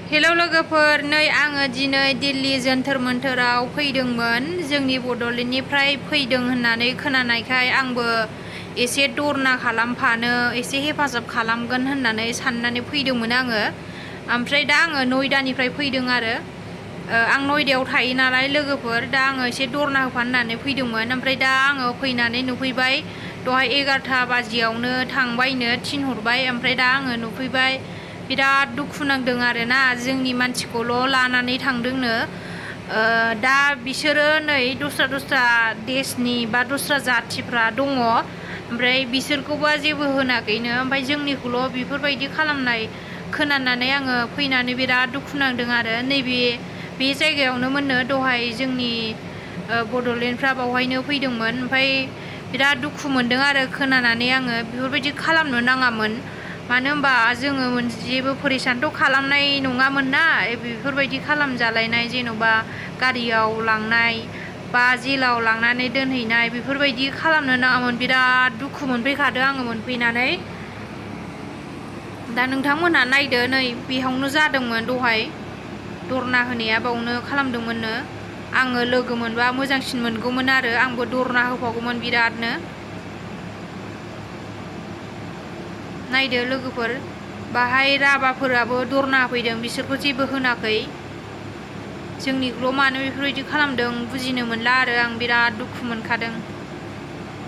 Hello लोगोफोर, नै आङो दिनै दिल्ली जन्तर मोन्थोराव फैदोंमोन। जोंनि बड'लेण्डनिफ्राय फैदों होननानै खोनानायखाय आंबो एसे दरना खालामफानो, एसे हेफाजाब खालामगोन होननानै साननानै फैदोंमोन आङो। ओमफ्राय दा आङो नयदानिफ्राय फैदों आरो आं नयदायाव थायो नालाय लोगोफोर, दा आङो एसे दरना होफानो होननानै फैदोंमोन। ओमफ्राय दा आङो फैनानै नुफैबाय दहाय 11टा बाजियावनो थांबायनो थिनहरबाय। ओमफ्राय दा आङो नुफैबाय बिराद दुखु नांदों आरोना, जोंनि मानसिखौल' लानानै थांदोंनो। दा बिसोरो नै दस्रा देशनि बा दस्रा जाथिफ्रा दङ, ओमफ्राय बिसोरखौबा जेबो होनाखैनो, ओमफ्राय जोंनिखौल' बेफोरबायदि खालामनाय खोनानानै आङो फैनानै बिराद दुखु नांदों आरो। नैबे जायगायावनो मोननो दहाय जोंनि बड'लेण्डफ्रा बावहायनो फैदोंमोन। ओमफ्राय बिराद दुखु मोनदों आरो खोनानानै आङो। बेफोरबायदि खालामनो नाङामोन, मानो होनबा जोङो जेबो परेसानथ' खालामनाय नङामोन ना। बेफोरबायदि खालामजालायनाय, जेन'बा गारियाव लांनाय बा जेलाव लांनानै दोनहैनाय, बेफोरबायदि खालामनो नाङामोन। बिराद दुखु मोनफैखादों आङो मोनफैनानै। दा नोंथांमोनहा नायदो, नै बेयावनो जादोंमोन दहाय दरना होनाया, बावनो खालामदोंमोननो। आङो लोगो मोनबा मोजांसिन मोनगौमोन आरो, आंबो दरना होफागौमोन बिरादनो। नायदो लोगोफोर, बाहाय राभाफोराबो दरना होफैदों, बिसोरखौ जेबो होनाखै। जोंनिखौल' मानो बेफोरबायदि खालामदों बुजिनो मोनला आरो आं बिराद दुखु मोनखादों।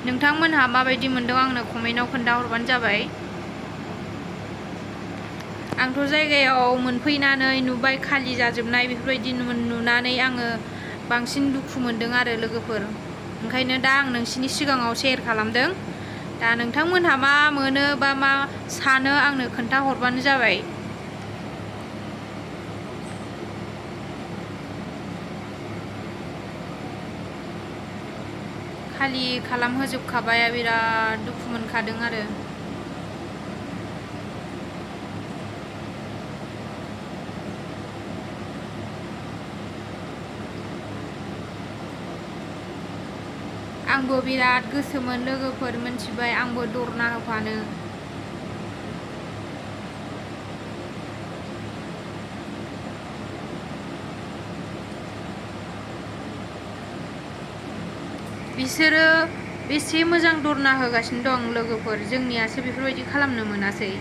नोंथांमोनहा माबायदि मोनदों आंनो कमेन्टाव खोन्थाहरबानो जाबाय। आंथ' जायगायाव मोनफैनानै नुबाय खालि जाजोबनाय, बेफोरबायदि नुनानै आङो बांसिन दुखु मोनदों आरो लोगोफोर। ओंखायनो दा आं नोंसिनि सिगाङाव शेयार खालामदों। दा नोंथांमोनहा मा मोनो बा मा सानो आंनो खोन्थाहरबानो जाबाय। खालि खालामहोजोबखाबाय, बिराद दुखु मोनखादों आरो। आंबो बिराद गोसोमोन लोगोफोर, मिन्थिबाय, आंबो दरना होफानो। बिसोरो बेसे मोजां दरना होगासिनो दं लोगोफोर, जोंनियासो बेफोरबायदि खालामनो मोनासै।